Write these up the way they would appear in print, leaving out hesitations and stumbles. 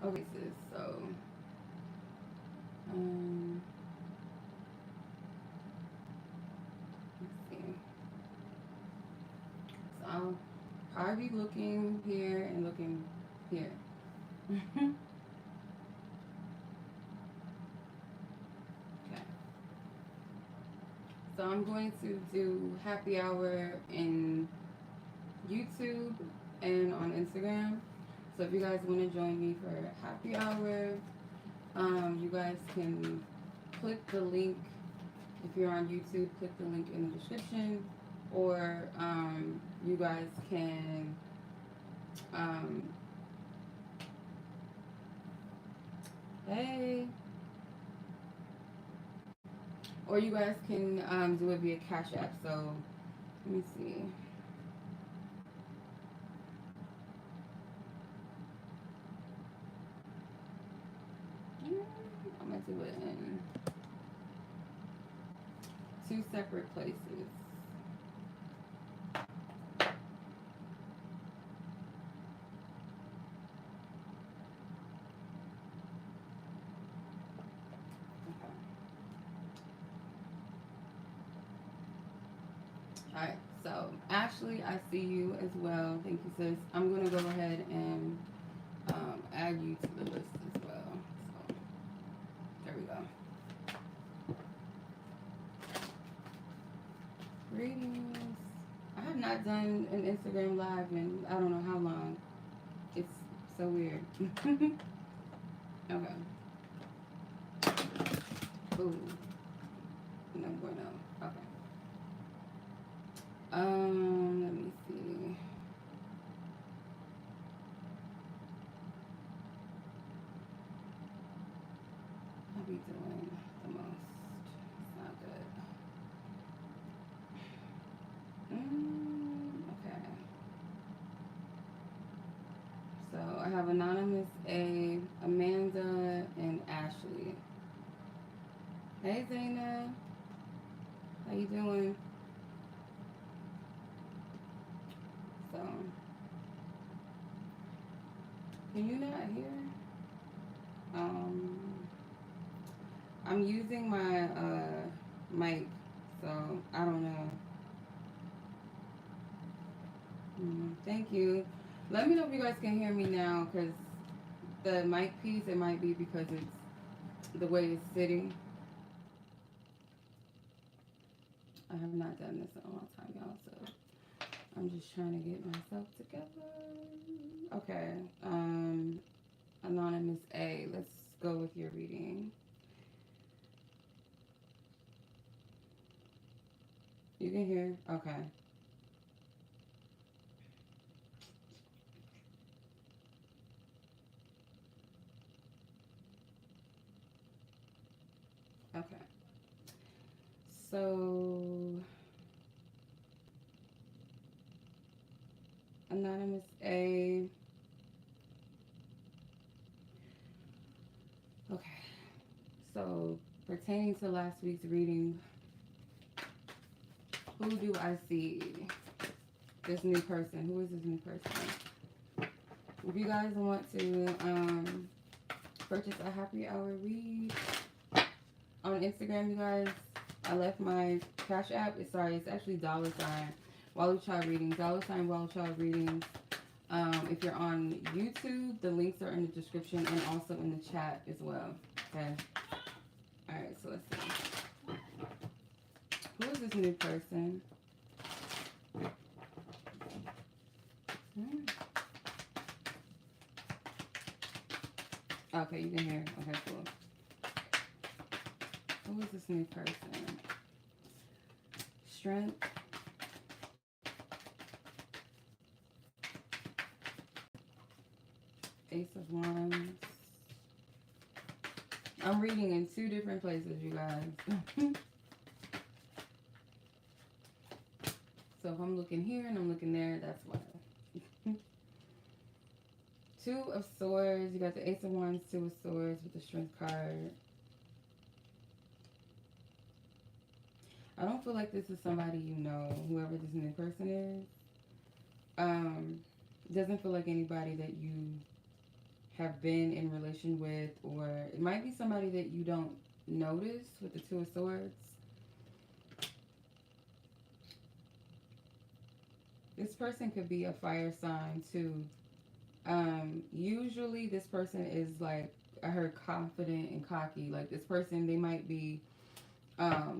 Okay, sis, so let's see. So I'll probably be looking here and looking here. Okay. So I'm going to do happy hour in YouTube and on Instagram. So if you guys want to join me for happy hour, you guys can click the link. If you're on YouTube, click the link in the description, or you guys can hey, or you guys can do it via Cash App. So let me see. I'm gonna do it in two separate places. Okay. Alright, so Ashley, I see you as well. Thank you, sis. I'm gonna go ahead and add you to the list as well. So there we go. Readings. I have not done an Instagram live in I don't know how long. It's so weird. Okay. Ooh. No bueno. Okay. Let me see. How we doing the most? It's not good. Okay. So I have Anonymous A, Amanda, and Ashley. Hey Zaina, how you doing? So, can you not hear? I'm using my mic, so I don't know. Thank you. Let me know if you guys can hear me now, because the mic piece, it might be because it's the way it's sitting. I have not done this in a long time, y'all, so I'm just trying to get myself together. Okay, Anonymous A, let's go with your reading. You can hear? Okay. Okay. So, Anonymous A. Okay. So, pertaining to last week's reading, who do I see? This new person. Who is this new person? If you guys want to purchase a happy hour read on Instagram, you guys, I left my Cash App. It's actually $, Walu Child Readings, $, Walu Child Readings. If you're on YouTube, the links are in the description and also in the chat as well. Okay. All right. So let's see. Who is this new person? Okay, you can hear. Okay, cool. Who is this new person? Strength. Ace of Wands. I'm reading in two different places, you guys. So if I'm looking here and I'm looking there, that's why. Two of Swords. You got the Ace of Wands, Two of Swords with the Strength card. I don't feel like this is somebody you know, whoever this new person is. Doesn't feel like anybody that you have been in relation with, or it might be somebody that you don't notice with the Two of Swords. This person could be a fire sign too. Usually this person is like, I heard confident and cocky. Like this person, they might be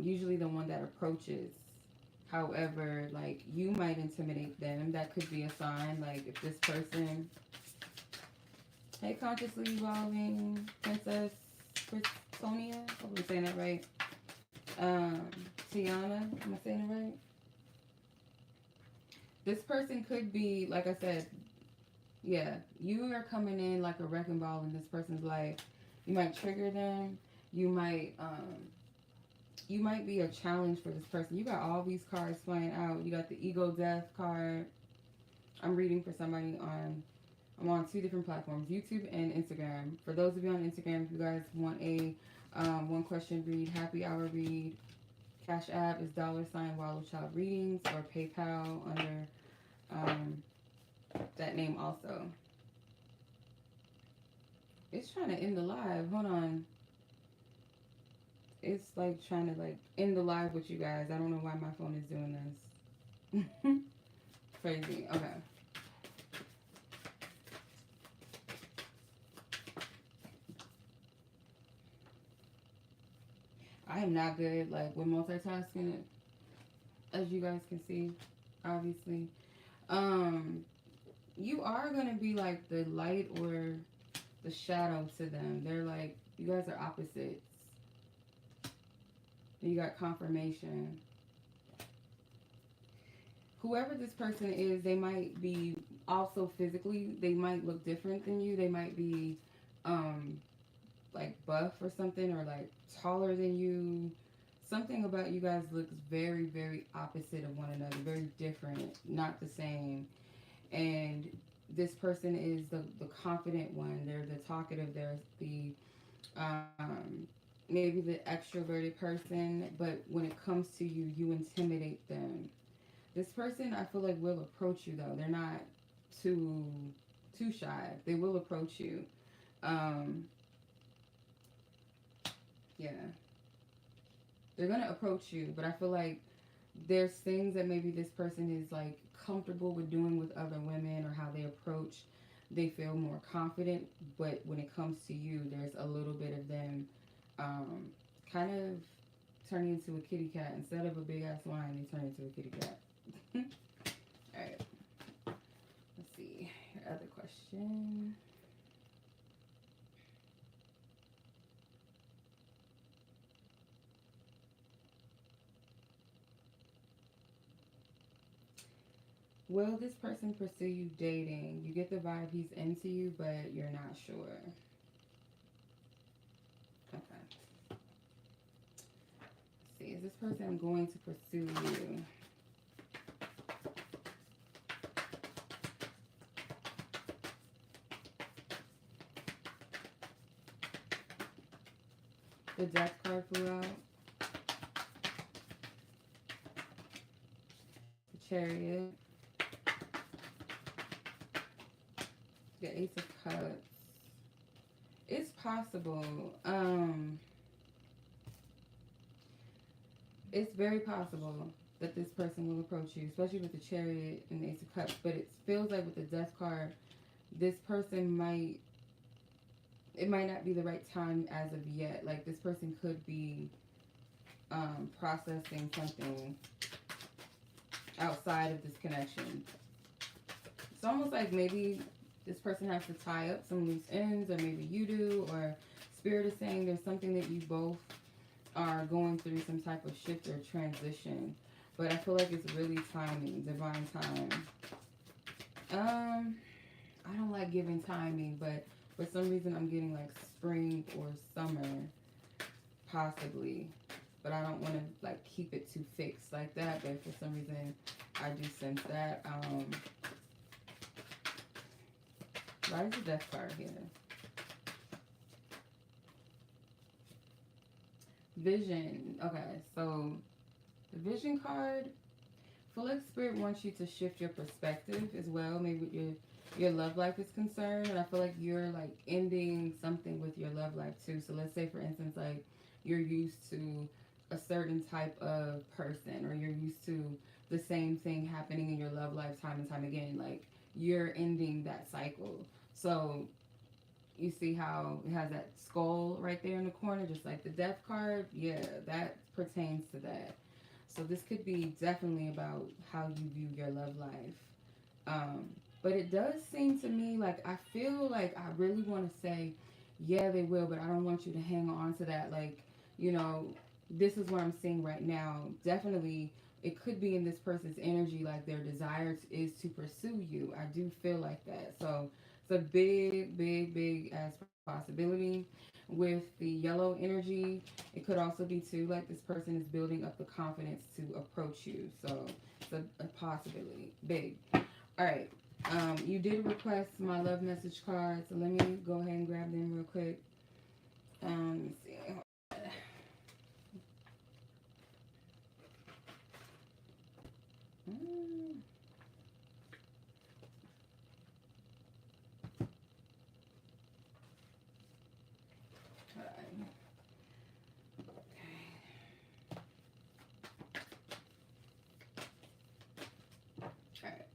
usually the one that approaches. However, like you might intimidate them. That could be a sign. Like if this person, hey, consciously evolving Princess Christonia, hope I'm saying that right. Tiana, am I saying it right? This person could be, like I said, yeah, you are coming in like a wrecking ball in this person's life. You might trigger them. You might be a challenge for this person. You got all these cards flying out. You got the ego death card. I'm reading for somebody I'm on 2 different platforms, YouTube and Instagram. For those of you on Instagram, if you guys want a one question read, happy hour read, Cash App is $Walu Child Readings, or PayPal under that name also. It's trying to end the live. Hold on. It's like trying to like end the live with you guys. I don't know why my phone is doing this. Crazy. Okay. I am not good like with multitasking, as you guys can see, obviously. You are gonna be like the light or the shadow to them. They're like, you guys are opposites. You got confirmation. Whoever this person is, they might be also physically, they might look different than you. They might be like buff or something, or like taller than you. Something about you guys looks very, very opposite of one another, very different, not the same. And this person is the confident one. They're the talkative. They're the maybe the extroverted person, but when it comes to you, you intimidate them. This person, I feel like, will approach you though. They're not too shy. They will approach you. Yeah, they're gonna approach you, but I feel like there's things that maybe this person is like comfortable with doing with other women, or how they approach. They feel more confident, but when it comes to you, there's a little bit of them kind of turning into a kitty cat. Instead of a big ass lion, they turn into a kitty cat. Alright. Let's see. Your other question. Will this person pursue you dating? You get the vibe he's into you, but you're not sure. Okay. Let's see. Is this person going to pursue you? The death card flew out. The chariot. The Ace of Cups. It's possible. It's very possible that this person will approach you, especially with the Chariot and the Ace of Cups. But it feels like with the Death card, this person it might not be the right time as of yet. Like this person could be processing something outside of this connection. It's almost like maybe this person has to tie up some loose ends, or maybe you do, or Spirit is saying there's something that you both are going through, some type of shift or transition. But I feel like it's really timing, divine time. I don't like giving timing, but for some reason I'm getting like spring or summer, possibly. But I don't want to like keep it too fixed like that. But for some reason I do sense that. Why is the Death card here? Vision. Okay, so the Vision card, I feel like Spirit wants you to shift your perspective as well. Maybe with your love life is concerned. And I feel like you're like ending something with your love life too. So let's say, for instance, like you're used to a certain type of person, or you're used to the same thing happening in your love life time and time again. Like you're ending that cycle. So you see how it has that skull right there in the corner, just like the death card? Yeah, that pertains to that. So this could be definitely about how you view your love life. Um, but it does seem to me like I feel like I really want to say, yeah, they will, but I don't want you to hang on to that. Like, you know, this is what I'm seeing right now. Definitely, it could be in this person's energy, like their desire is to pursue you. I do feel like that. So it's a big, big, big as possibility. With the yellow energy, it could also be too like this person is building up the confidence to approach you. So it's a possibility. Big. All right. You did request my love message card, so let me go ahead and grab them real quick. Let me see. Mm, all right. All right.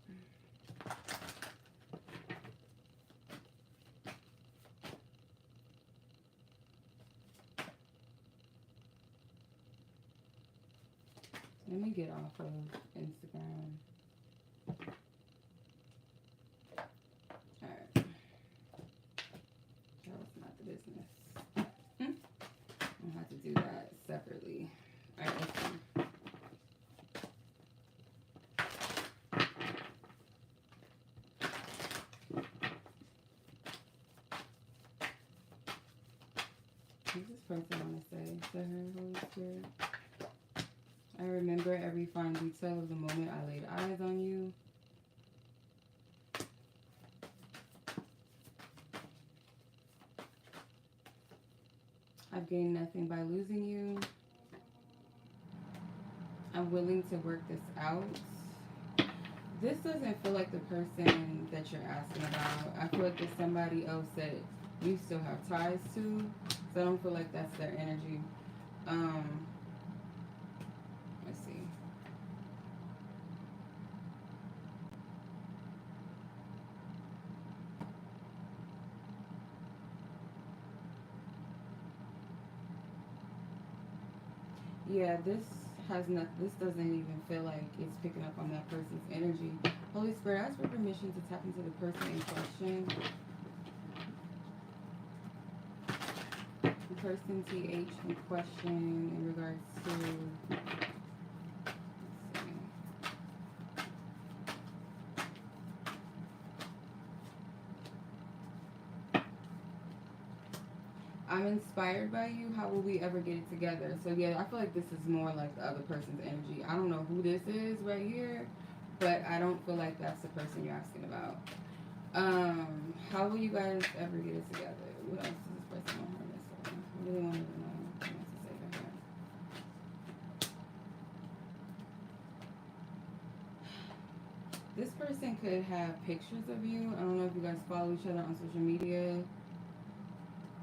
Let me get off of Instagram. All right. That was not the business. I'll have to do that separately. All right, let's see. What does this person want to say to her, Holy Spirit? I remember every fine detail of the moment I laid eyes on you. I've gained nothing by losing you. I'm willing to work this out. This doesn't feel like the person that you're asking about. I feel like there's somebody else that you still have ties to. So I don't feel like that's their energy. Let's see. Yeah, this doesn't even feel like it's picking up on that person's energy. Holy Spirit, ask for permission to tap into the person in question. The person TH in question in regards to, let's see. I'm inspired by you. How will we ever get it together? So yeah, I feel like this is more like the other person's energy. I don't know who this is right here, but I don't feel like that's the person you're asking about. How will you guys ever get it together? What else does this person want her to say? I really wanted to know what she wants to say to her. This person could have pictures of you. I don't know if you guys follow each other on social media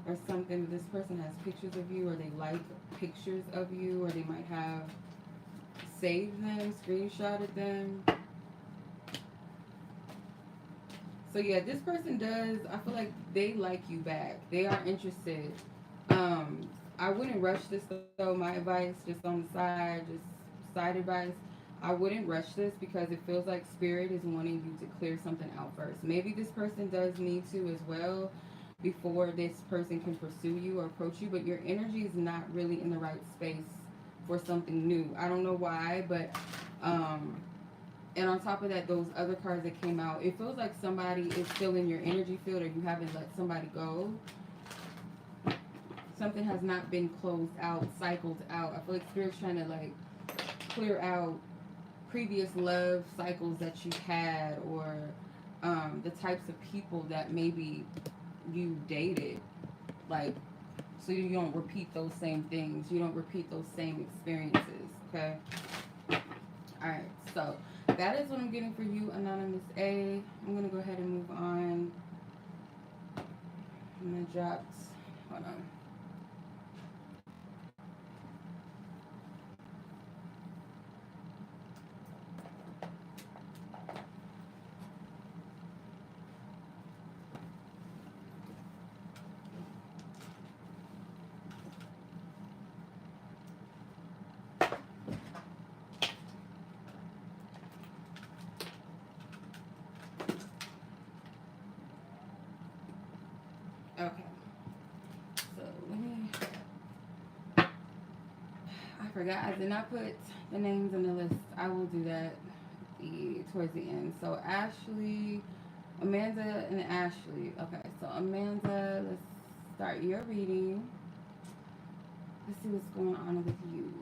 or something. This person has pictures of you, or they like pictures of you, or they might have saved them, screenshotted them. So yeah, this person does. I feel like they like you back. They are interested. I wouldn't rush this though. My advice, just on the side, just side advice. I wouldn't rush this because it feels like spirit is wanting you to clear something out first. Maybe this person does need to as well before this person can pursue you or approach you, but your energy is not really in the right space for something new. I don't know why, but and on top of that, those other cards that came out, it feels like somebody is still in your energy field, or you haven't let somebody go. Something has not been closed out, cycled out. I feel like Spirit's trying to like clear out previous love cycles that you had, or the types of people that maybe you dated. Like, so you don't repeat those same things. You don't repeat those same experiences, okay? All right, so that is what I'm getting for you, Anonymous A. I'm going to go ahead and move on. I'm going to drop, hold on. Okay. So let me, I forgot, I did not put the names in the list. I will do that towards the end. So Ashley, Amanda and Ashley. Okay, so Amanda, let's start your reading. Let's see what's going on with you.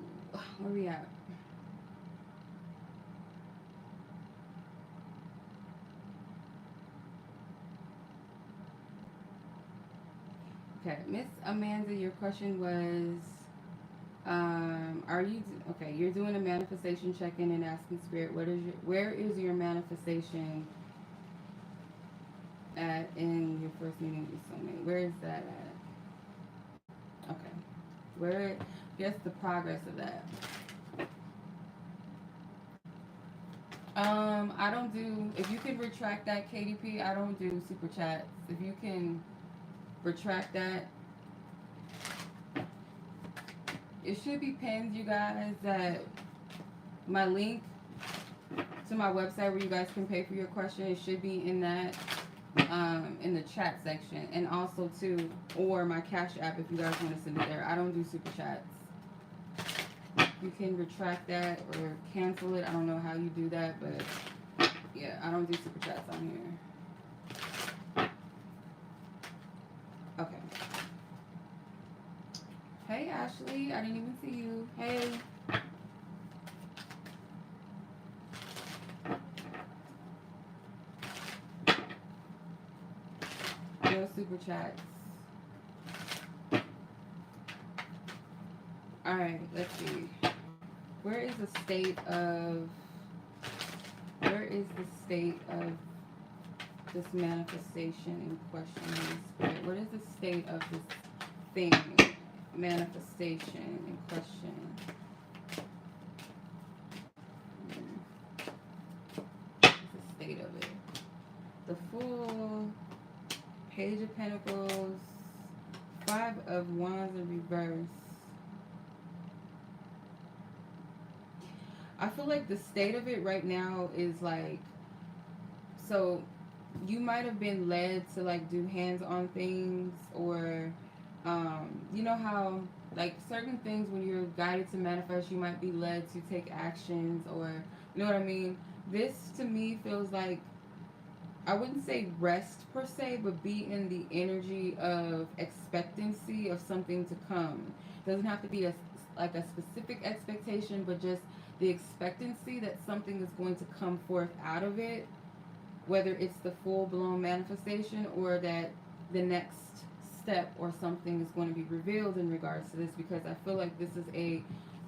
Where we at? Okay, Miss Amanda, your question was, are you okay? You're doing a manifestation check-in and asking Spirit, where is your manifestation at in your first meeting with soulmate? Where is that at? Okay, where? Guess the progress of that. I don't do. If you can retract that, KDP, I don't do super chats. If you can retract that. It should be pinned, you guys, that my link to my website where you guys can pay for your question, it should be in that, in the chat section. And also, too, or my Cash App if you guys want to send it there. I don't do super chats. You can retract that or cancel it. I don't know how you do that, but yeah, I don't do super chats on here. Okay. Hey, Ashley. I didn't even see you. Hey. No super chats. Alright, let's see. Where is the state of this manifestation in question? What is the state of this thing? Manifestation in question. What's the state of it? The Fool, Page of Pentacles, Five of Wands in reverse. I feel like the state of it right now is like, so you might have been led to like do hands-on things, or you know how like certain things when you're guided to manifest, you might be led to take actions, or you know what I mean. This to me feels like, I wouldn't say rest per se, but be in the energy of expectancy of something to come. It doesn't have to be like a specific expectation, but just the expectancy that something is going to come forth out of it, whether it's the full-blown manifestation or that the next step or something is going to be revealed in regards to this, because I feel like this is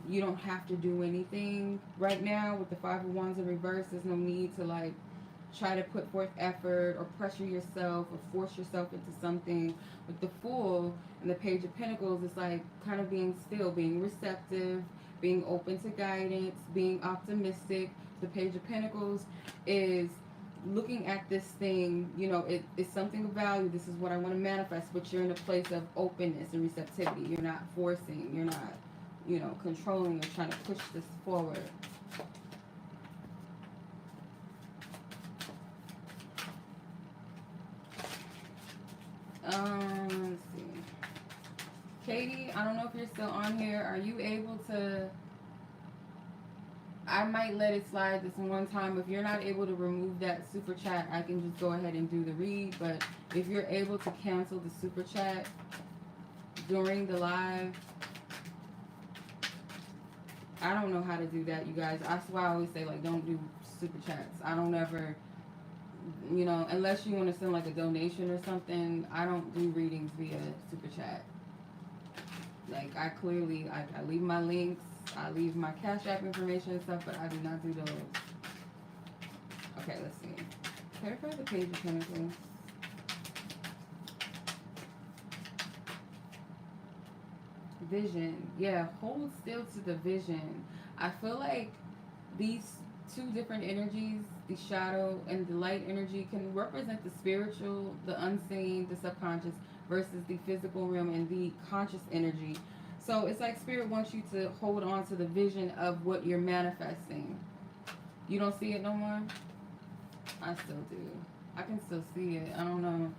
you don't have to do anything right now with the Five of Wands in reverse. There's no need to like try to put forth effort or pressure yourself or force yourself into something. With the Fool and the Page of Pentacles, it's like kind of being still, being receptive, being open to guidance, being optimistic. The Page of Pentacles is looking at this thing, you know, it's something of value. This is what I want to manifest, but you're in a place of openness and receptivity. You're not forcing, you're not, you know, controlling or trying to push this forward. Let's see. Katie, I don't know if you're still on here. Are you able to, I might let it slide this one time. If you're not able to remove that super chat, I can just go ahead and do the read. But if you're able to cancel the super chat during the live, I don't know how to do that, you guys. That's why I always say, like, don't do super chats. I don't ever, you know, unless you want to send like a donation or something, I don't do readings via super chat. Like, I leave my links, I leave my Cash App information and stuff, but I do not do those. Okay, let's see. Clarify the Page of Pentacles. Vision. Yeah, hold still to the vision. I feel like these two different energies, the shadow and the light energy, can represent the spiritual, the unseen, the subconscious, versus the physical realm and the conscious energy. So it's like spirit wants you to hold on to the vision of what you're manifesting. You don't see it no more? I still do. I can still see it. I don't know.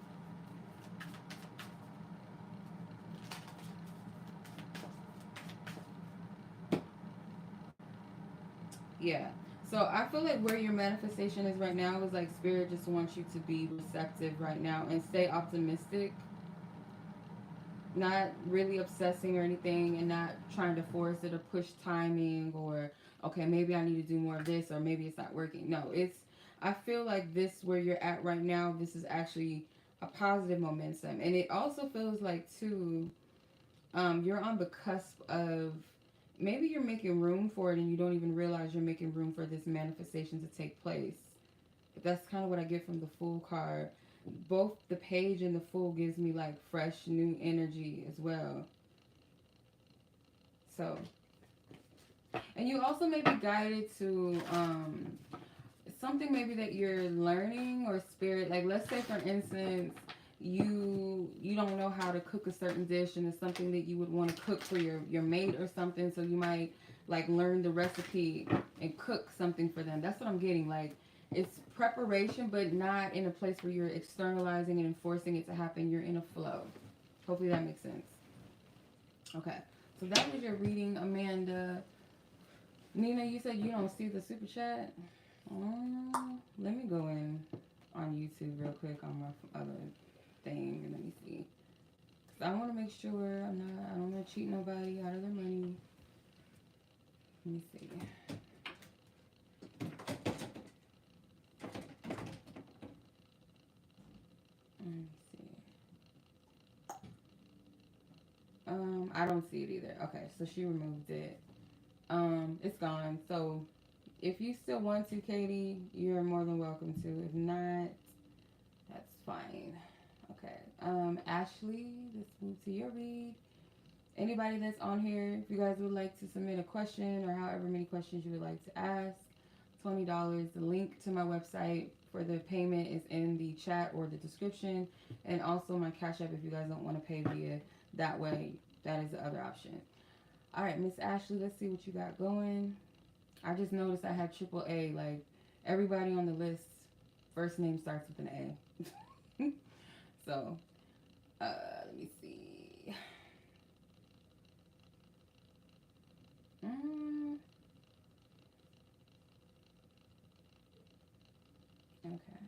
Yeah. So I feel like where your manifestation is right now is like spirit just wants you to be receptive right now and stay optimistic. Not really obsessing or anything, and not trying to force it or push timing or okay, maybe I need to do more of this or maybe it's not working. No, it's I feel like this where you're at right now, this is actually a positive momentum. And it also feels like too, you're on the cusp of maybe you're making room for it and you don't even realize you're making room for this manifestation to take place. But that's kind of what I get from the Fool card. Both the Page and the Fool gives me like fresh new energy as well. So, and you also may be guided to something maybe that you're learning or spirit. Like let's say for instance, you don't know how to cook a certain dish and it's something that you would want to cook for your mate or something, so you might like learn the recipe and cook something for them. That's what I'm getting. Like it's preparation, but not in a place where you're externalizing and enforcing it to happen. You're in a flow. Hopefully that makes sense. Okay, so that was your reading, Amanda. Nina, you said you don't see the super chat. Let me go in on YouTube real quick on my other thing and let me see. I want to make sure I don't want to cheat nobody out of their money. Let me see. Let me see. I don't see it either. Okay, so she removed it. It's gone. So if you still want to, Katie, you're more than welcome to. If not, that's fine. Okay. Ashley, let's move to your read. Anybody that's on here, if you guys would like to submit a question or however many questions you would like to ask, $20. The link to my website for the payment is in the chat or the description. And also my Cash App if you guys don't want to pay via that way. That is the other option. All right, Miss Ashley, let's see what you got going. I just noticed I have triple A. Like, everybody on the list, first name starts with an A. So, let me see. Okay.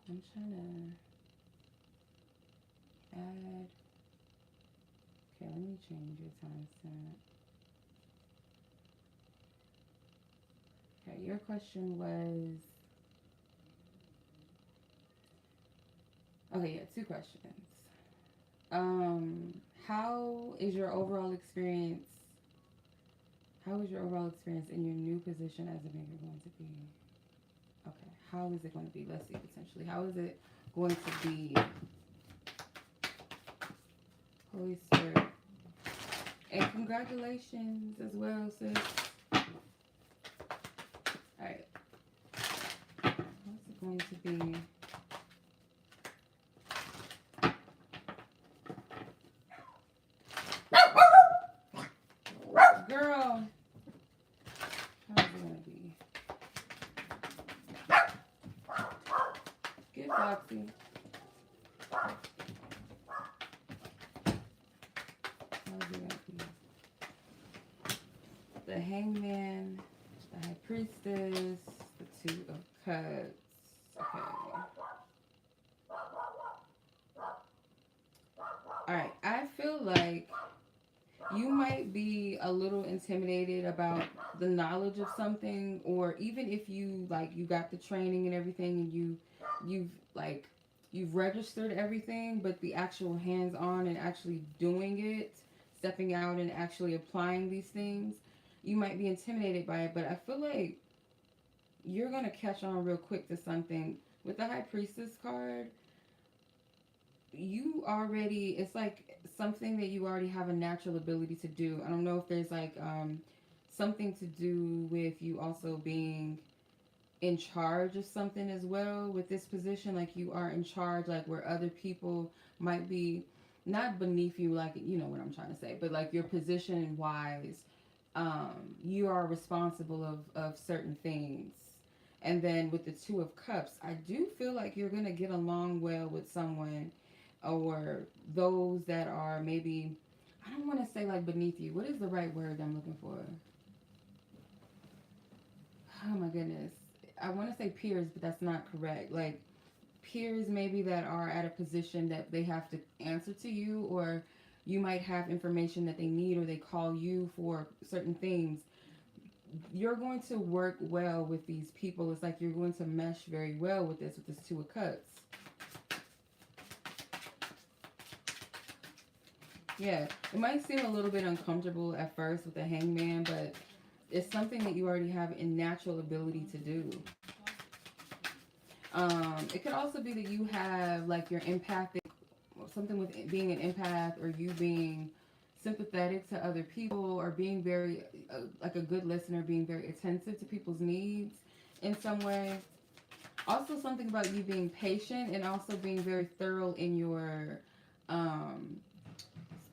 I'm trying to add. Okay, let me change your timestamp. Okay, your question was. Okay, yeah, two questions. How is your overall experience? How is your overall experience in your new position as a maker going to be? Okay, how is it going to be? Let's see, potentially. How is it going to be? Holy Spirit. And congratulations as well, sis. Alright. What's it going to be? Girl. How's it going to be? Get Foxy. The Hangman, the High Priestess, the Two of Cups. Okay. Alright, I feel like you might be a little intimidated about the knowledge of something, or even if you you got the training and everything and you've registered everything, but the actual hands-on and actually doing it, stepping out and actually applying these things, you might be intimidated by it, but I feel like you're going to catch on real quick to something. With the High Priestess card, you already, it's like something that you already have a natural ability to do. I don't know if there's like something to do with you also being in charge of something as well with this position, like you are in charge, like where other people might be not beneath you, like you know what I'm trying to say, but like your position wise, you are responsible of certain things. And then with the Two of Cups, I do feel like you're gonna get along well with someone, or those that are maybe, I don't want to say like beneath you. What is the right word I'm looking for? Oh my goodness. I want to say peers, but that's not correct. Like peers maybe that are at a position that they have to answer to you, or you might have information that they need, or they call you for certain things. You're going to work well with these people. It's like you're going to mesh very well with this Two of Cups. Yeah, it might seem a little bit uncomfortable at first with the Hangman, but it's something that you already have a natural ability to do. It could also be that you have like your empathic, something with being an empath, or you being sympathetic to other people, or being very like a good listener, being very attentive to people's needs in some way. Also something about you being patient, and also being very thorough in um,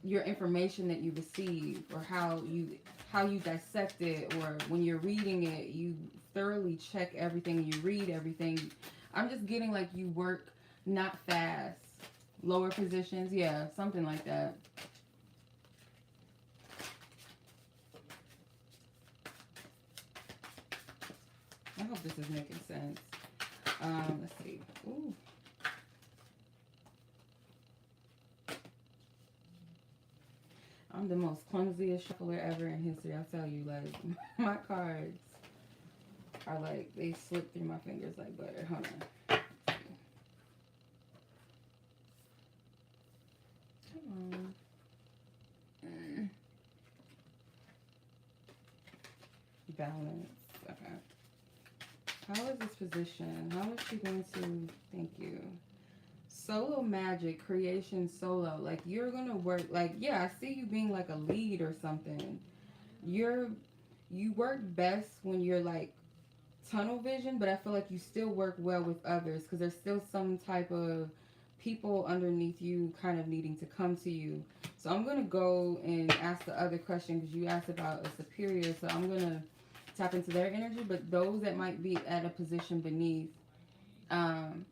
your information that you receive, or how you dissect it, or when you're reading it, you thoroughly check everything, you read everything. I'm just getting like you work not fast, lower positions, yeah, something like that. I hope this is making sense. Let's see. Ooh. I'm the most clumsiest shuffler ever in history. I'll tell you, like, my cards are like, they slip through my fingers like butter. Hold on. Come on. Balance. Okay. How is this position? How is she going to, thank you. Solo magic, creation solo. Like, you're going to work, like, yeah, I see you being like a lead or something. You're, you work best when you're like tunnel vision, but I feel like you still work well with others, because there's still some type of people underneath you kind of needing to come to you. So I'm going to go and ask the other question, because you asked about a superior, so I'm going to tap into their energy. But those that might be at a position beneath, um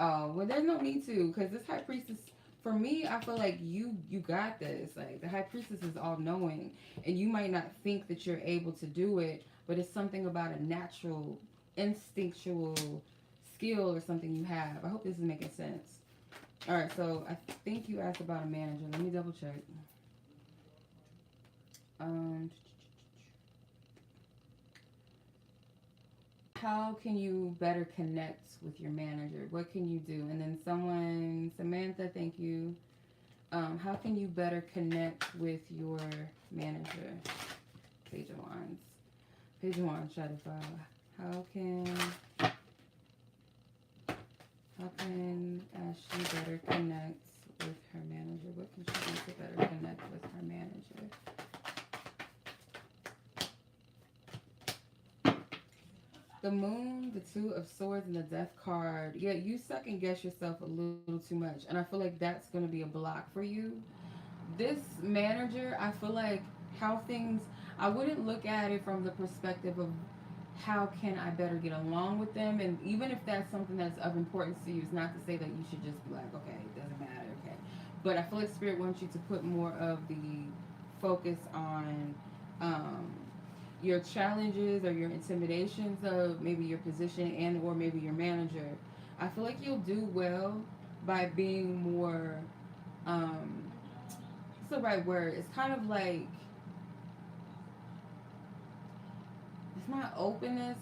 oh well, there's no need to, because this High Priestess, for me, I feel like you got this. Like, the High Priestess is all knowing, and you might not think that you're able to do it, but it's something about a natural, instinctual skill or something you have. I hope this is making sense. All right, so I think you asked about a manager. Let me double check. Um, how can you better connect with your manager? What can you do? And then someone, Samantha, thank you. How can you better connect with your manager? Page of Wands. Page of Wands, Shadow File. How can Ashley better connect with her manager? What can she do to better connect with her manager? The Moon, the Two of Swords, and the Death card. Yeah, you second guess yourself a little too much, and I feel like that's going to be a block for you. This manager, I feel like how things, I wouldn't look at it from the perspective of how can I better get along with them. And even if that's something that's of importance to you, it's not to say that you should just be like, okay, it doesn't matter, okay. But I feel like Spirit wants you to put more of the focus on um, your challenges or your intimidations of maybe your position and or maybe your manager. I feel like you'll do well by being more, what's the right word? It's kind of like, it's not openness.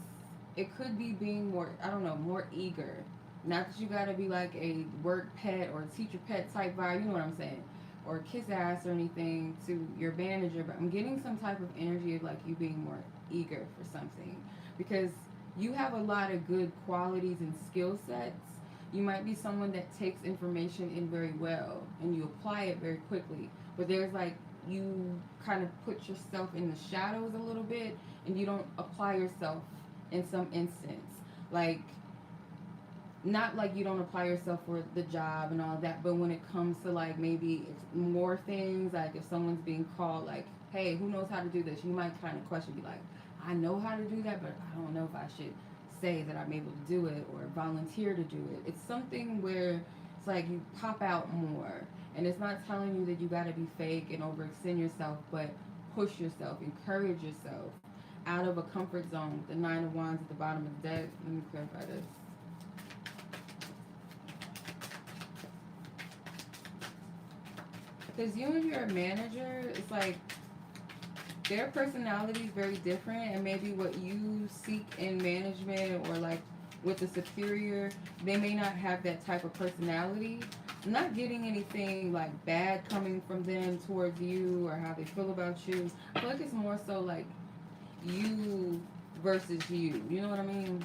It could be being more, I don't know, more eager. Not that you gotta be like a work pet or a teacher pet type vibe, you know what I'm saying? or kiss ass or anything to your manager, but I'm getting some type of energy of like you being more eager for something, because you have a lot of good qualities and skill sets. You might be someone that takes information in very well and you apply it very quickly, but there's like you kind of put yourself in the shadows a little bit and you don't apply yourself in some instance. Like, not like you don't apply yourself for the job and all that, but when it comes to like maybe more things, like if someone's being called like, hey, who knows how to do this, you might kind of question, be like, I know how to do that, but I don't know if I should say that I'm able to do it or volunteer to do it. It's something where it's like you pop out more, and it's not telling you that you got to be fake and overextend yourself, but push yourself, encourage yourself out of a comfort zone. The Nine of Wands at the bottom of the deck. Let me clarify this. Because you and your manager, it's like their personality is very different, and maybe what you seek in management or like with the superior, they may not have that type of personality. I'm not getting anything like bad coming from them towards you or how they feel about you. I feel like it's more so like you versus you. You know what I mean?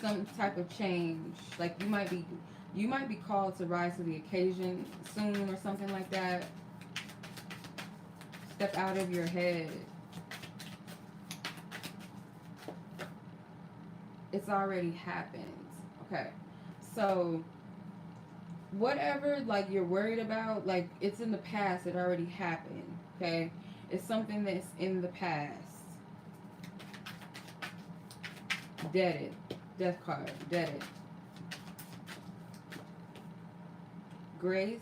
Some type of change. Like you might be called to rise to the occasion soon or something like that. Step out of your head. It's already happened. Okay. So whatever like you're worried about, like it's in the past, it already happened. Okay? It's something that's in the past. Deaded. Death card. Deaded. Grace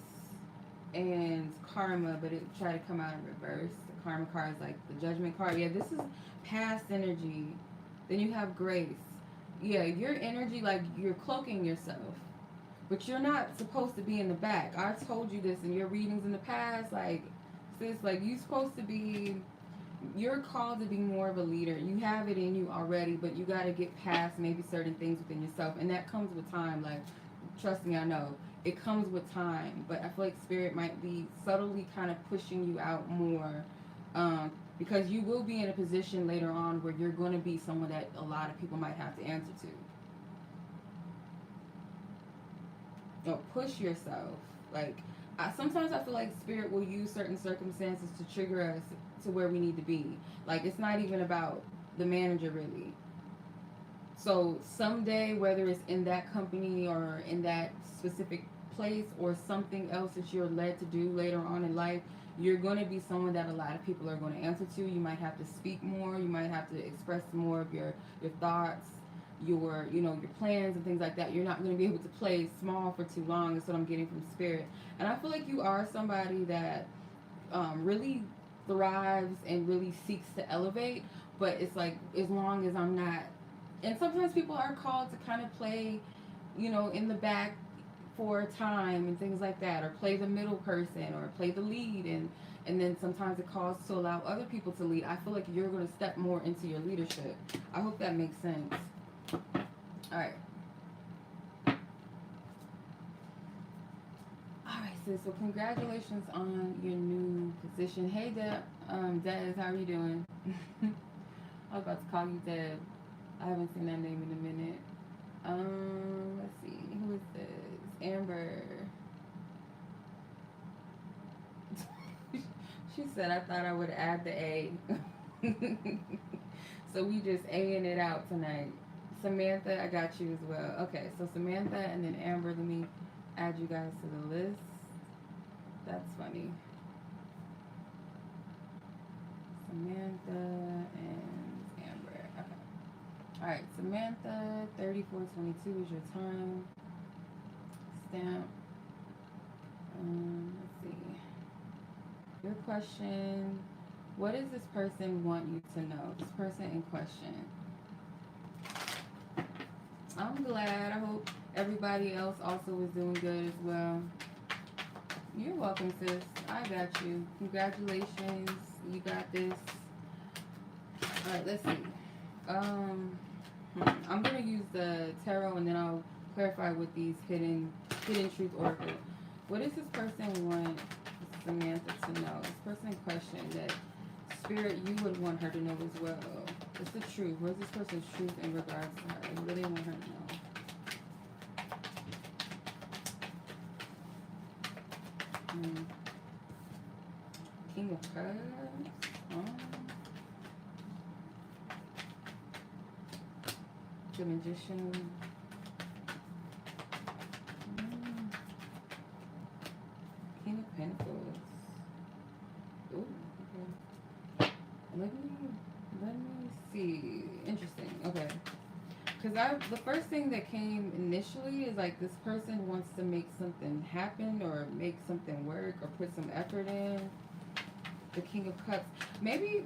and karma, but it tried to come out in reverse. The karma card is like the judgment card. Yeah, this is past energy. Then you have grace. Yeah, your energy, like you're cloaking yourself, but you're not supposed to be in the back. I told you this in your readings in the past. Like, sis, like you're supposed to be, you're called to be more of a leader. You have it in you already, but you got to get past maybe certain things within yourself, and that comes with time. Like, trust me, I know. It comes with time, but I feel like Spirit might be subtly kind of pushing you out more, because you will be in a position later on where you're going to be someone that a lot of people might have to answer to. Push yourself. Like, sometimes I feel like Spirit will use certain circumstances to trigger us to where we need to be. Like, it's not even about the manager, really. So someday, whether it's in that company or in that specific place or something else that you're led to do later on in life, you're going to be someone that a lot of people are going to answer to. You might have to speak more. You might have to express more of your thoughts, your plans and things like that. You're not going to be able to play small for too long. That's what I'm getting from Spirit. And I feel like you are somebody that really thrives and really seeks to elevate. But it's like, as long as I'm not. And sometimes people are called to kind of play, in the back for time and things like that, or play the middle person or play the lead, and then sometimes it calls to allow other people to lead. I feel like you're going to step more into your leadership. I hope that makes sense. All right. All right, sis. So congratulations on your new position. Hey, Deb. Dez, how are you doing? I was about to call you Deb. I haven't seen that name in a minute. Let's see. Who is this? Amber. She said, I thought I would add the A. So we just A-ing it out tonight. Samantha, I got you as well. Okay, so Samantha and then Amber. Let me add you guys to the list. That's funny. Samantha and Amber. Okay. Alright, Samantha, 3422 is your time. Stamp. Let's see. Your question. What does this person want you to know? This person in question. I'm glad. I hope everybody else also is doing good as well. You're welcome, sis. I got you. Congratulations. You got this. Alright, let's see. I'm going to use the tarot and then I'll clarify with these hidden truth oracle. What does this person want Samantha to know? This person in question that spirit you would want her to know as well. It's the truth. Where's this person's truth in regards to her? What do they want her to know? King of Cups. The Magician. King of Pentacles. Ooh, okay. Let me see. Interesting. Okay. Because the first thing that came initially is like this person wants to make something happen or make something work or put some effort in. The King of Cups. Maybe,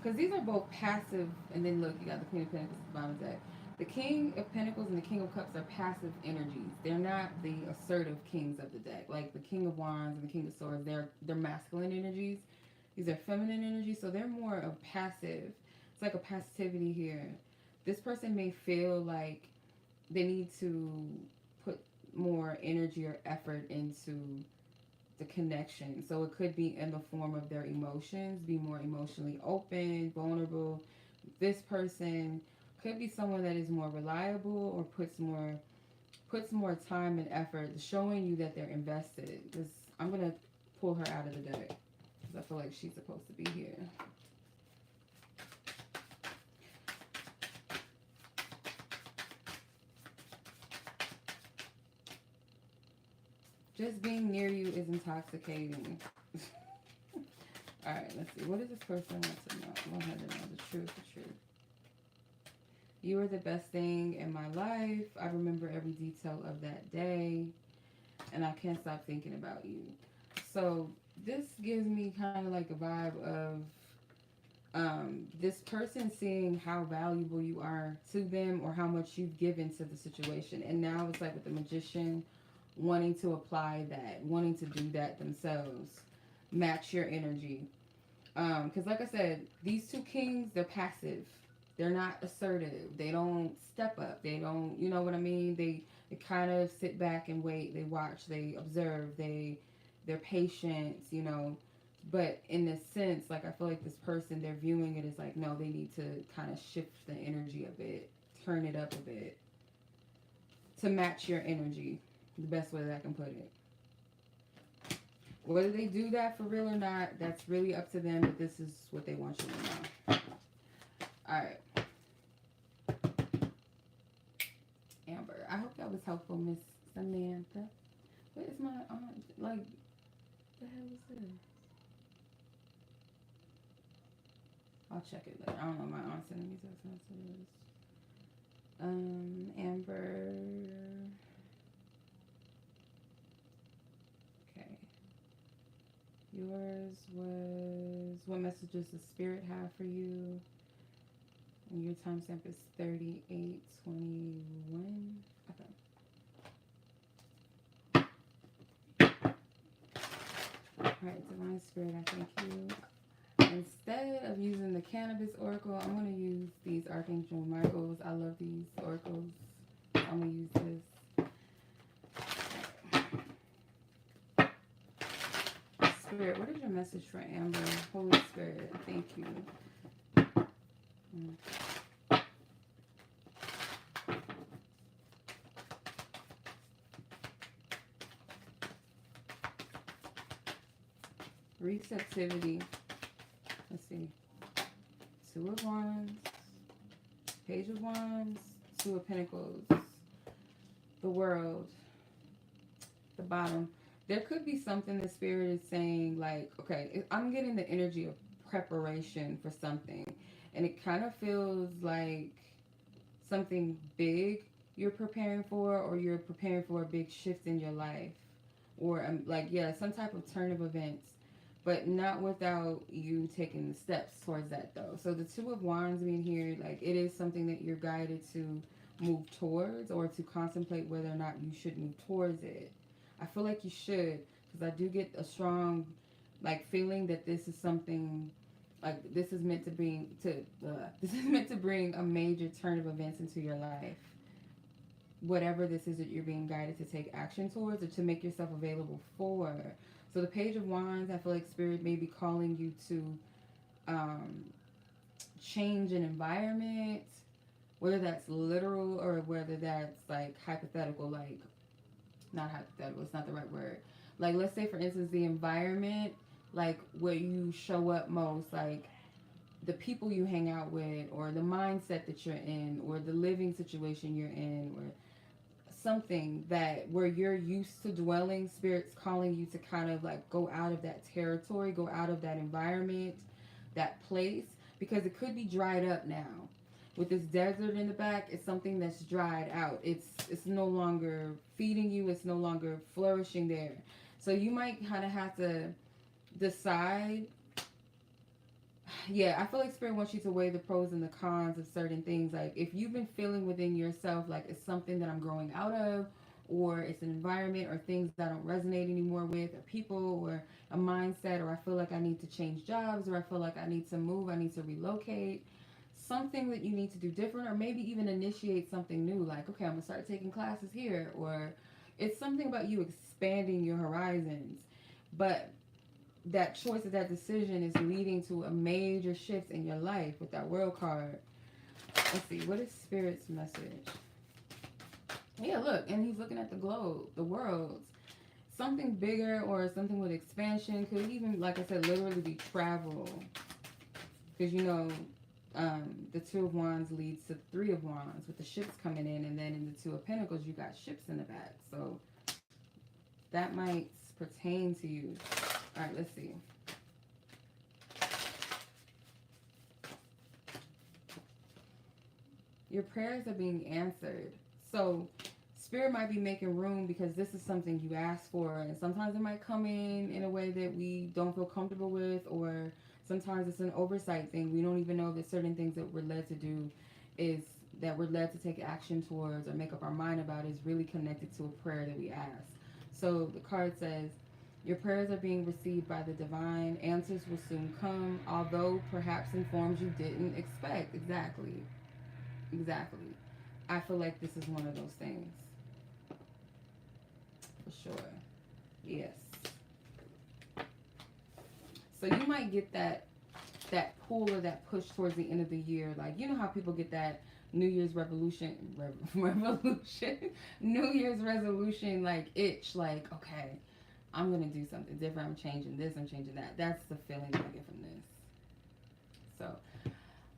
because these are both passive, and then look, you got the Queen of Pentacles at the bottom of the deck. The King of Pentacles and the King of Cups are passive energies. They're not the assertive kings of the deck. Like the King of Wands and the King of Swords, they're masculine energies. These are feminine energies, so they're more of passive. It's like a passivity here. This person may feel like they need to put more energy or effort into the connection. So it could be in the form of their emotions, be more emotionally open, vulnerable. This person could be someone that is more reliable or puts more time and effort, showing you that they're invested. This, I'm gonna pull her out of the deck because I feel like she's supposed to be here. Just being near you is intoxicating. Alright, let's see. What does this person want to know? I want her to know the truth, the truth. You are the best thing in my life. I remember every detail of that day. And I can't stop thinking about you. So this gives me kind of like a vibe of this person seeing how valuable you are to them or how much you've given to the situation. And now it's like with the Magician, wanting to apply that, wanting to do that themselves, match your energy. Because like I said, these two kings, they're passive. They're not assertive. They don't step up. They don't, you know what I mean? They kind of sit back and wait. They watch. They observe. They're patient, you know. But in a sense, like I feel like this person, they're viewing it as like, no, they need to kind of shift the energy a bit, turn it up a bit to match your energy. The best way that I can put it. Whether they do that for real or not, that's really up to them, but this is what they want you to know. Alright. Amber. I hope that was helpful, Miss Samantha. What is my aunt? Like, the hell is this? I'll check it later. I don't know. My aunt sending me text messages. Amber. Okay. Yours was, what message does the spirit have for you? And your timestamp is 3821. Okay. Alright, Divine Spirit, I thank you. Instead of using the Cannabis Oracle, I'm going to use these Archangel Michaels. I love these oracles. I'm going to use this. Spirit, what is your message for Amber? Holy Spirit, thank you. Receptivity. Let's see. Two of Wands. Page of Wands. Two of Pentacles. The World. The bottom. There could be something the Spirit is saying like, okay, I'm getting the energy of preparation for something. And it kind of feels like something big you're preparing for, or you're preparing for a big shift in your life. Or like, yeah, some type of turn of events. But not without you taking the steps towards that, though. So the Two of Wands being here, like, it is something that you're guided to move towards or to contemplate whether or not you should move towards it. I feel like you should, because I do get a strong, like, feeling that this is something, like, this is meant to bring a major turn of events into your life. whatever this is that you're being guided to take action towards or to make yourself available for. So the Page of Wands, I feel like Spirit may be calling you to um, change an environment, whether that's literal or whether that's like hypothetical, like not hypothetical, it's not the right word. Like, let's say, for instance, the environment, like where you show up most, like the people you hang out with, or the mindset that you're in, or the living situation you're in, or something that where you're used to dwelling, Spirit's calling you to kind of like go out of that territory, go out of that environment, that place, because it could be dried up now. With this desert in the back, it's something that's dried out. It's no longer feeding you, it's no longer flourishing there. So you might kind of have to decide. Yeah, I feel like Spirit wants you to weigh the pros and the cons of certain things. Like, if you've been feeling within yourself like it's something that I'm growing out of, or it's an environment or things that I don't resonate anymore with, or people, or a mindset, or I feel like I need to change jobs, or I feel like I need to move, I need to relocate, something that you need to do different, or maybe even initiate something new. Like, okay, I'm going to start taking classes here, or it's something about you expanding your horizons. But that choice or that decision is leading to a major shift in your life with that World card. Let's see, what is Spirit's message? Yeah, look, and he's looking at the globe, the worlds. Something bigger or something with expansion could even, like I said, literally be travel. Because, you know, the Two of Wands leads to the Three of Wands with the ships coming in. And then in the Two of Pentacles, you got ships in the back. So that might pertain to you. All right, let's see. Your prayers are being answered. So Spirit might be making room because this is something you asked for. And sometimes it might come in a way that we don't feel comfortable with, or sometimes it's an oversight thing. We don't even know that certain things that we're led to do is that we're led to take action towards or make up our mind about is really connected to a prayer that we ask. So the card says, your prayers are being received by the divine. Answers will soon come, although perhaps in forms you didn't expect. Exactly. Exactly. I feel like this is one of those things. For sure. Yes. So you might get that pull or that push towards the end of the year. Like, you know how people get that New Year's revolution, New Year's resolution, like itch, like, okay, I'm going to do something different. I'm changing this. I'm changing that. That's the feeling I get from this. So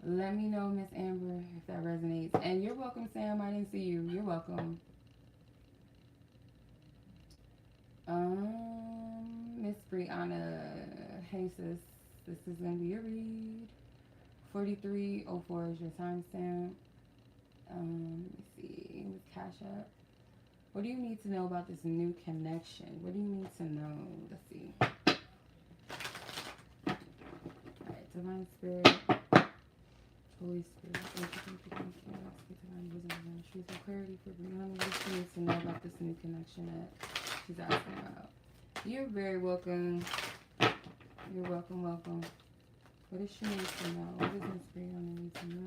let me know, Miss Amber, if that resonates. And you're welcome, Sam. I didn't see you. You're welcome. Miss Breyonna. Hey, sis. This is going to be your read. 4304 is your timestamp. Let me see. With Cash App. What do you need to know about this new connection? What do you need to know? Let's see. Alright, Divine Spirit. Holy Spirit. Thank you. Divine wisdom, divine truth, and clarity for Breyonna. What does she need to know about this new connection that she's asking about? You're very welcome. You're welcome. What does she need to know? What does Miss Breyonna need to know?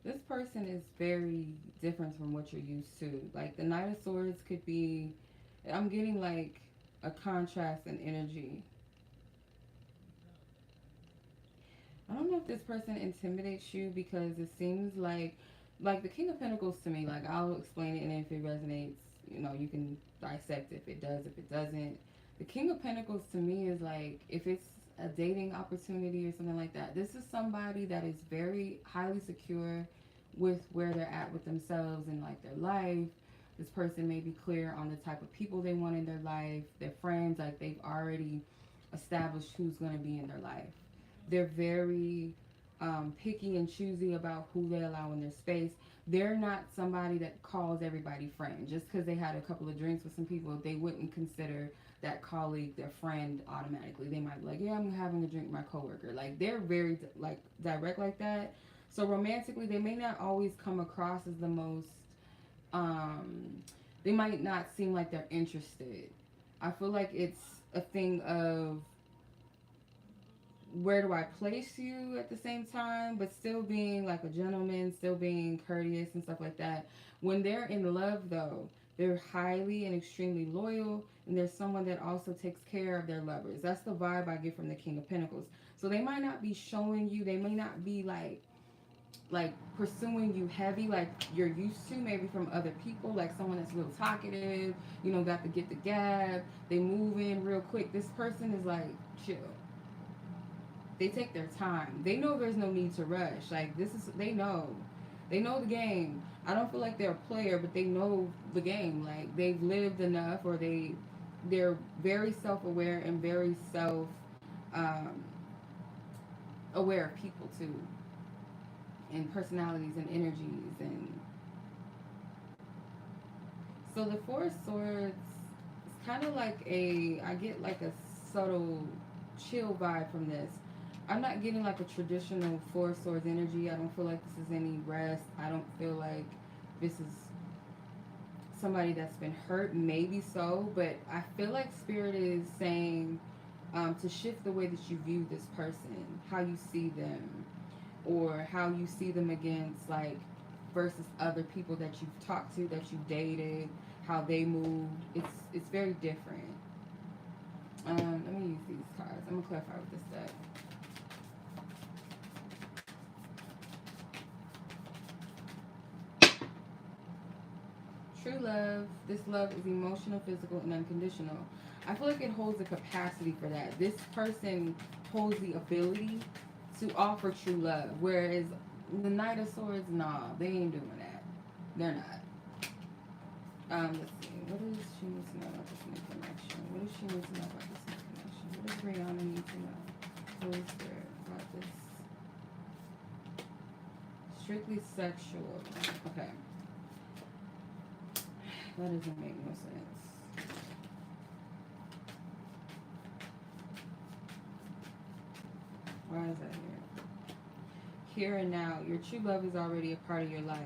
This person is very different from what you're used to. Like, the Knight of Swords could be, I'm getting like a contrast in energy. I don't know if this person intimidates you because it seems like the King of Pentacles to me, like, I'll explain it, and if it resonates, you know, you can dissect if it does, if it doesn't. The King of Pentacles to me is like, if it's a dating opportunity or something like that, this is somebody that is very highly secure with where they're at with themselves and like their life. This person may be clear on the type of people they want in their life, their friends, like they've already established who's going to be in their life. They're very picky and choosy about who they allow in their space. They're not somebody that calls everybody friend. Just because they had a couple of drinks with some people, they wouldn't consider that colleague, their friend automatically. They might be like, yeah, I'm having a drink with my coworker. Like, they're very like direct like that. So romantically, they may not always come across as the most um they might not seem like they're interested. I feel like it's a thing of where do I place you at the same time, but still being like a gentleman, still being courteous and stuff like that. When they're in love, though, they're highly and extremely loyal, and there's someone that also takes care of their lovers. That's the vibe I get from the King of Pentacles. So they might not be showing you, they may not be like pursuing you heavy like you're used to maybe from other people, like someone that's a little talkative, got to get the gab, they move in real quick. This person is like chill. They take their time. They know there's no need to rush. Like, this is, they know the game. I don't feel like they're a player, but they know the game. Like, they've lived enough, or they're very self-aware and very um, aware of people too, and personalities and energies. And so the Four of Swords is kind of like I get like a subtle chill vibe from this. I'm not getting like a traditional Four of Swords energy. I don't feel like this is any rest. I don't feel like this is somebody that's been hurt. Maybe so, but I feel like Spirit is saying to shift the way that you view this person, how you see them, or how you see them against, like, versus other people that you've talked to, that you dated, how they moved. It's very different. Let me use these cards. I'm gonna clarify with this deck. True love. This love is emotional, physical, and unconditional. I feel like it holds the capacity for that. This person holds the ability to offer true love. Whereas the Knight of Swords, nah, they ain't doing that. They're not. Let's see. What does she need to know about this new connection? What does she need to know about this new connection? What does Breyonna need to know? What is there about this? Strictly sexual. Okay. That doesn't make no sense. Why is that here? Here and now, your true love is already a part of your life.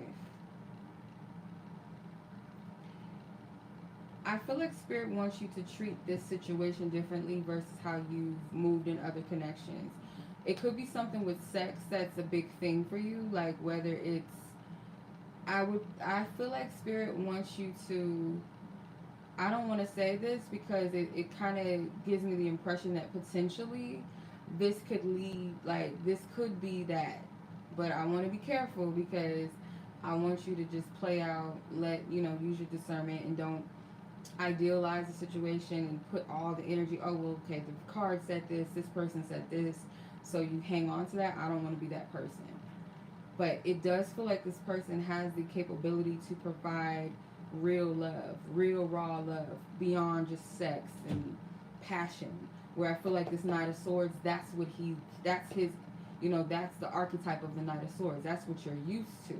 I feel like Spirit wants you to treat this situation differently versus how you've moved in other connections. It could be something with sex that's a big thing for you, like whether it's I feel like Spirit wants you to, I don't want to say this because it kind of gives me the impression that potentially this could lead, like, this could be that. But I want to be careful because I want you to just play out, use your discernment, and don't idealize the situation and put all the energy, oh, well, okay, the card said this person said this, so you hang on to that. I don't want to be that person. But it does feel like this person has the capability to provide real love, real raw love, beyond just sex and passion. Where I feel like this Knight of Swords, that's his, that's the archetype of the Knight of Swords. That's what you're used to.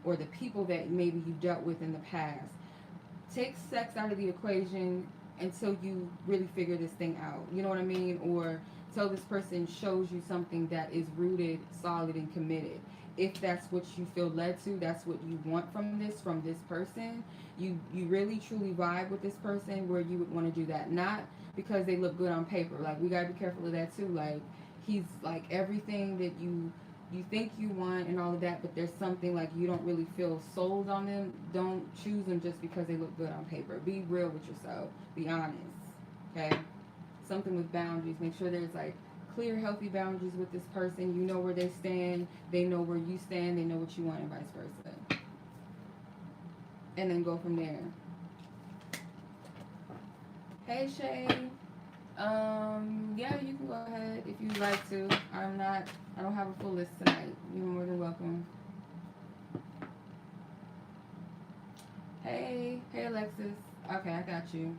Or the people that maybe you dealt with in the past. Take sex out of the equation until you really figure this thing out. You know what I mean? Or till this person shows you something that is rooted, solid, and committed. If that's what you feel led to, that's what you want from this person, you really truly vibe with this person, where you would want to do that. Not because they look good on paper. Like, we gotta be careful of that too. Like, he's like everything that you think you want and all of that, but there's something like you don't really feel sold on them. Don't choose them just because they look good on paper. Be real with yourself. Be honest. Okay? Something with boundaries. Make sure there's like clear, healthy boundaries with this person. You know where they stand. They know where you stand. They know what you want, and vice versa. And then go from there. Hey, Shay. Yeah, you can go ahead if you'd like to. I don't have a full list tonight. You're more than welcome. Hey, Alexis. Okay, I got you.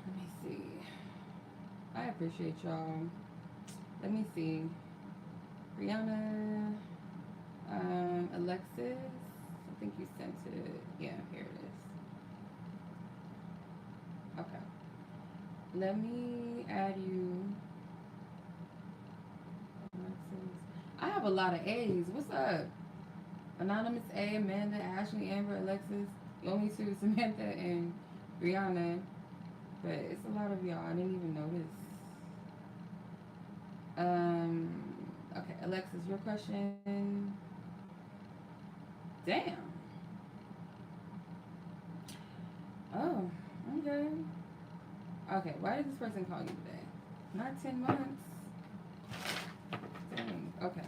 Let me see. I appreciate y'all. Let me see. Breyonna, Alexis. I think you sent it. Yeah, here it is. Let me add you. Alexis. I have a lot of A's. What's up? Anonymous A, Amanda, Ashley, Amber, Alexis. The only two, Samantha and Breyonna. But it's a lot of y'all. I didn't even notice. Okay, Alexis, your question. Damn. Oh, okay. Okay, why did this person call you today? Not 10 months. Dang. Okay.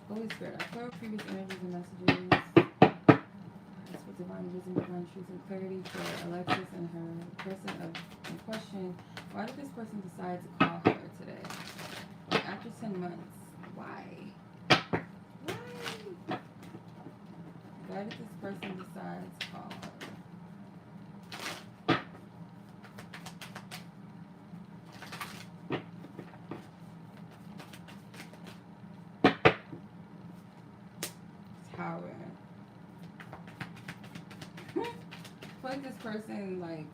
Holy Spirit, I clear previous energies and messages. Ask for divine wisdom, divine truth, and clarity for Alexis and her person in question. Why did this person decide to call her today? After 10 months. Why? Why? Why did this person decide to call her? Tower. I feel like this person, like,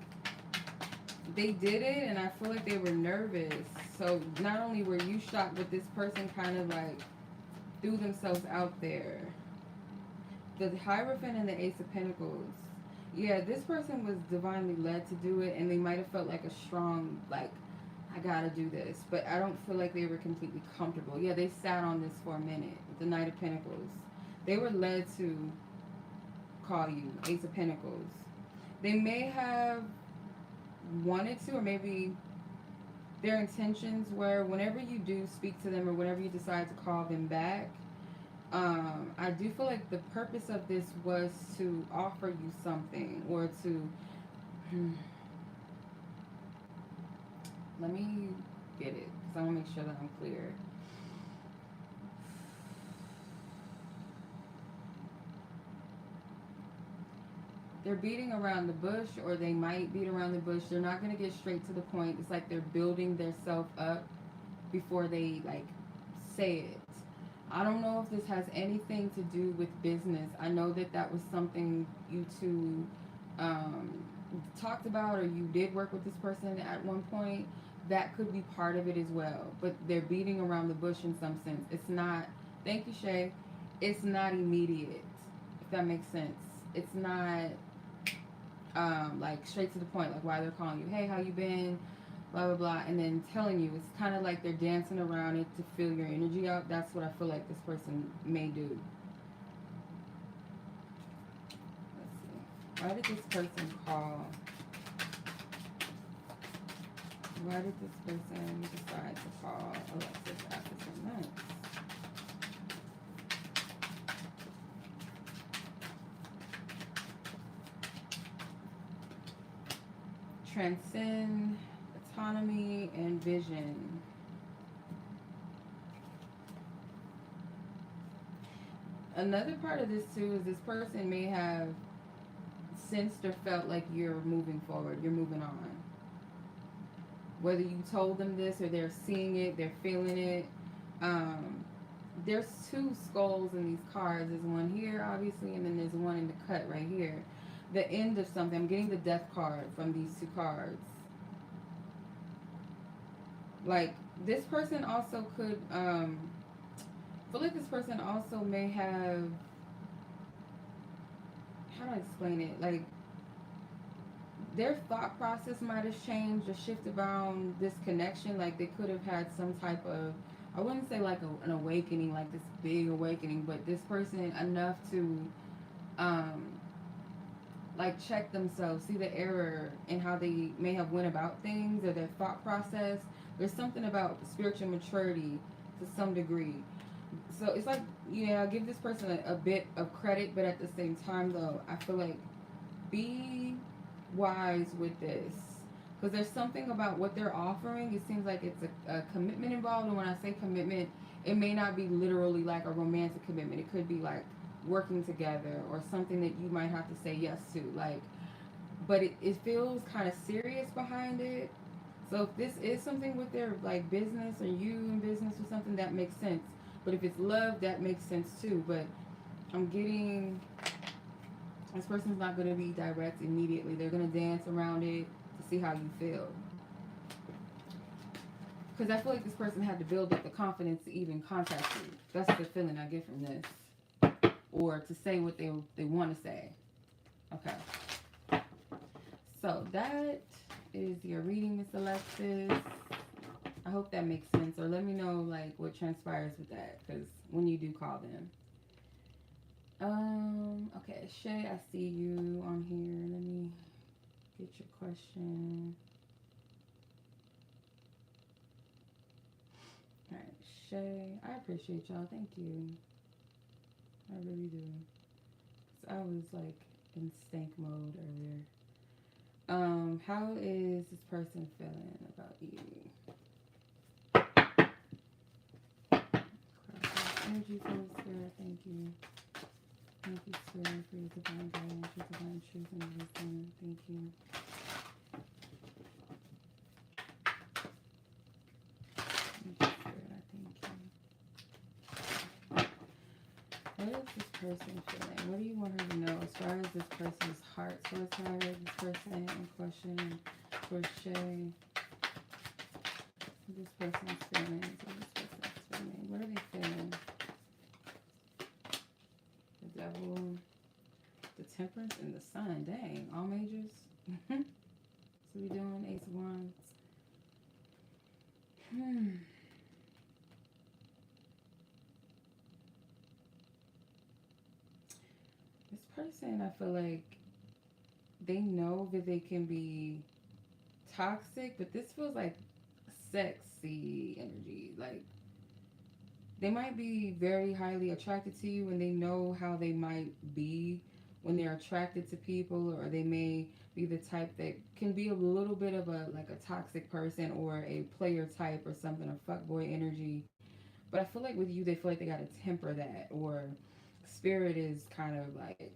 they did it, and I feel like they were nervous. So not only were you shocked, but this person kind of like threw themselves out there. The Hierophant and the Ace of Pentacles. Yeah, this person was divinely led to do it, and they might have felt like a strong, like, I gotta do this. But I don't feel like they were completely comfortable. Yeah, they sat on this for a minute. The Knight of Pentacles. They were led to call you. Ace of Pentacles. They may have wanted to, or maybe their intentions were, whenever you do speak to them or whenever you decide to call them back, I do feel like the purpose of this was to offer you something, or to let me get it, because I want to make sure that I'm clear. They're beating around the bush, or they might beat around the bush. They're not going to get straight to the point. It's like they're building their self up before they, like, say it. I don't know if this has anything to do with business. I know that that was something you two talked about, or you did work with this person at one point. That could be part of it as well. But they're beating around the bush in some sense. It's not, thank you, Shay, it's not immediate, if that makes sense. It's not like straight to the point, like why they're calling you, hey, how you been, blah blah blah, and then telling you. It's kind of like they're dancing around it to fill your energy out. That's what I feel like this person may do. Let's see, why did this person call? Why did this person decide to call Alexis after 10 months? Transcend, autonomy, and vision. Another part of this too is this person may have sensed or felt like you're moving forward, you're moving on. Whether you told them this, or they're seeing it, they're feeling it. There's two skulls in these cards. There's one here, obviously, and then there's one in the cut right here. The end of something. I'm getting the death card from these two cards. Like, this person also could, I feel like this person also may have, how do I explain it? Like, their thought process might have changed or shifted around this connection. Like, they could have had some type of, I wouldn't say like an awakening, like this big awakening, but this person enough to, like, check themselves, see the error in how they may have went about things, or their thought process. There's something about spiritual maturity to some degree. So it's like, yeah, give this person a bit of credit, but at the same time, though, I feel like be wise with this, because there's something about what they're offering. It seems like it's a commitment involved, and when I say commitment, it may not be literally like a romantic commitment. It could be like working together, or something that you might have to say yes to, like, but it feels kind of serious behind it. So if this is something with their, like, business, or you in business or something, that makes sense. But if it's love, that makes sense too. But I'm getting, this person's not going to be direct immediately. They're going to dance around it to see how you feel. Because I feel like this person had to build up the confidence to even contact you. That's the feeling I get from this. Or to say what they want to say. Okay. So that is your reading, Miss Alexis. I hope that makes sense. Or let me know like what transpires with that. Because when you do call them. Okay, Shay, I see you on here. Let me get your question. Alright, Shay, I appreciate y'all. Thank you. I really do. So I was like in stank mode earlier. How is this person feeling about you? Energy from the spirit, thank you. Thank you, Spirit, for your divine guidance, your divine truth, and wisdom. Thank you. Thank you, Spirit. I thank you. What is this person feeling? What do you want her to know as far as this person's heart towards her, this person in question, for Shay? This person's feelings, what this person's feeling. What are they feeling? The Devil, the Temperance, and the Sun. Dang, all majors. So we doing Ace of Wands. This person, I feel like they know that they can be toxic, but this feels like sexy energy. Like they might be very highly attracted to you, and they know how they might be when they're attracted to people, or they may be the type that can be a little bit of a like a toxic person or a player type or something, a fuckboy energy. But I feel like with you, they feel like they gotta temper that, or spirit is kind of like,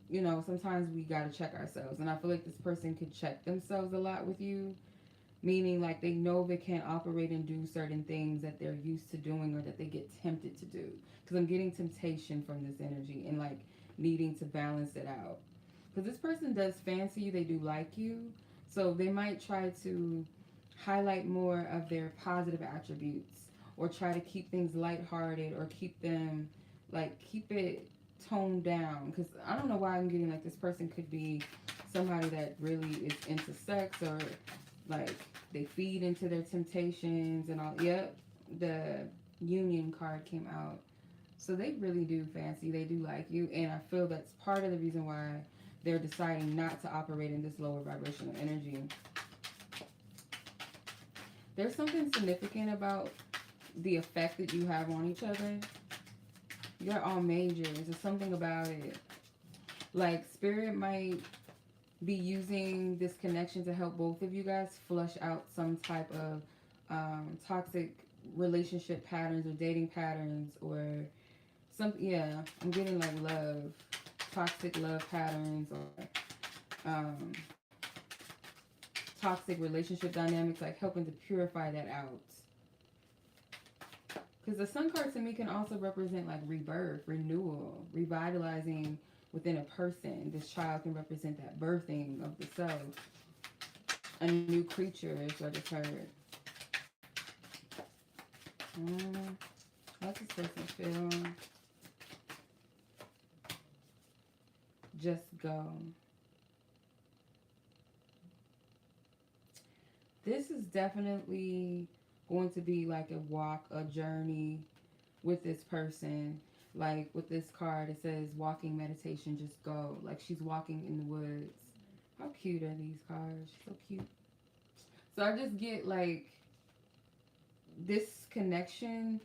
you know, sometimes we gotta check ourselves, and I feel like this person could check themselves a lot with you. Meaning, like, they know they can't operate and do certain things that they're used to doing or that they get tempted to do. Because I'm getting temptation from this energy and, like, needing to balance it out. Because this person does fancy you, they do like you. So they might try to highlight more of their positive attributes or try to keep things lighthearted or keep them, like, keep it toned down. Because I don't know why I'm getting, like, this person could be somebody that really is into sex or like they feed into their temptations and all. Yep, the Union card came out. So they really do fancy, they do like you, and I feel that's part of the reason why they're deciding not to operate in this lower vibrational energy. There's something significant about the effect that you have on each other. You're all majors. There's something about it. Like spirit might be using this connection to help both of you guys flush out some type of toxic relationship patterns or dating patterns or some. Yeah, I'm getting like love, toxic love patterns or toxic relationship dynamics, like helping to purify that out. Because the Sun card to me can also represent like rebirth, renewal, revitalizing within a person. This child can represent that birthing of the self. A new creature is what it's heard. What's this person feel? Just go. This is definitely going to be like a walk, a journey with this person. Like with this card, it says walking meditation, just go. Like she's walking in the woods. How cute are these cards? So cute. So I just get like this connection.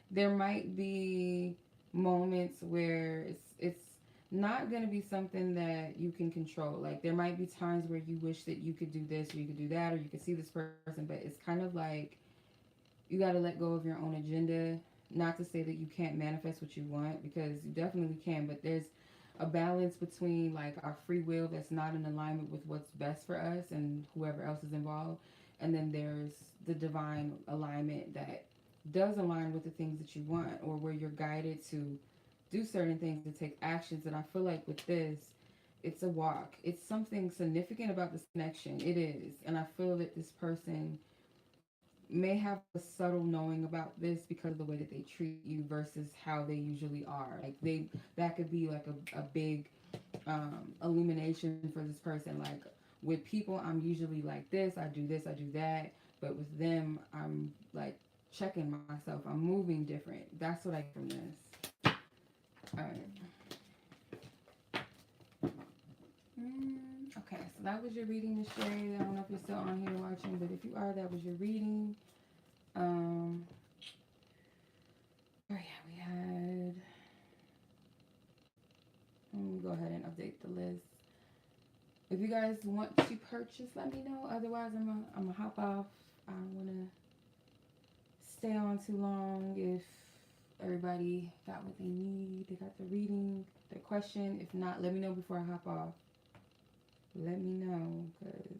There might be moments where it's not going to be something that you can control. Like there might be times where you wish that you could do this or you could do that or you could see this person, but it's kind of like you got to let go of your own agenda. Not to say that you can't manifest what you want, because you definitely can, but there's a balance between like our free will that's not in alignment with what's best for us and whoever else is involved, and then there's the divine alignment that does align with the things that you want, or where you're guided to do certain things, to take actions. And I feel like with this, it's a walk. It's something significant about this connection. It is. And I feel that this person may have a subtle knowing about this because of the way that they treat you versus how they usually are. Like that could be like a big illumination for this person. Like with people, I'm usually like this, I do that, but with them, I'm like checking myself. I'm moving different. That's what I get from this. All right. Okay, so that was your reading, Miss Shay. I don't know if you're still on here watching, but if you are, that was your reading. Oh yeah, we had. Let me go ahead and update the list. If you guys want to purchase, let me know. Otherwise, I'm gonna hop off. I don't wanna stay on too long. If everybody got what they need, they got the reading, the question. If not, let me know before I hop off. Let me know, cause.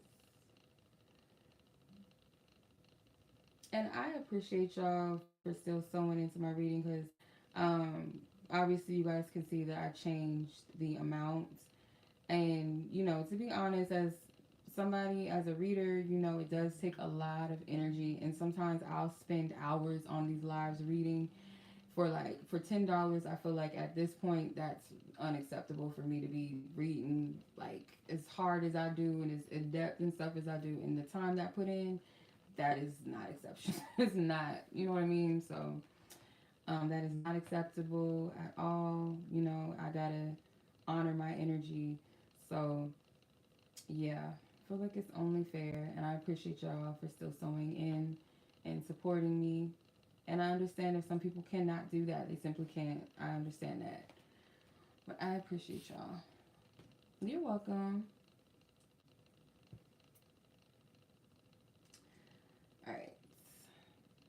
And I appreciate y'all for still sewing into my reading, because obviously you guys can see that I changed the amounts. And, you know, to be honest, as somebody, as a reader, you know, it does take a lot of energy. And sometimes I'll spend hours on these lives reading for $10. I feel like at this point that's unacceptable for me to be reading like as hard as I do and as in depth and stuff as I do, and the time that I put in, that is not exceptional. It's not, you know what I mean? So that is not acceptable at all. You know, I gotta honor my energy. So yeah, I feel like it's only fair, and I appreciate y'all for still sewing in and supporting me. And I understand if some people cannot do that, they simply can't. I understand that, but I appreciate y'all. You're welcome. All right.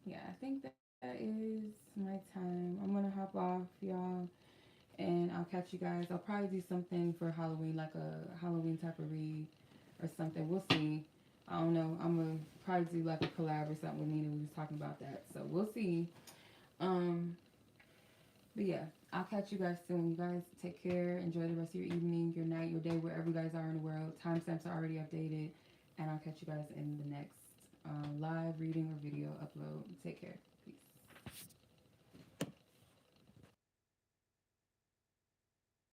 Yeah, I think that is my time. I'm gonna hop off, y'all, and I'll catch you guys. I'll probably do something for Halloween, like a Halloween type of read or something. We'll see. I don't know. I'm gonna probably do like a collab or something with Nina. We was talking about that, so we'll see. Um, but yeah, I'll catch you guys soon. You guys take care. Enjoy the rest of your evening, your night, your day, wherever you guys are in the world. Timestamps are already updated, and I'll catch you guys in the next live reading or video upload. Take care.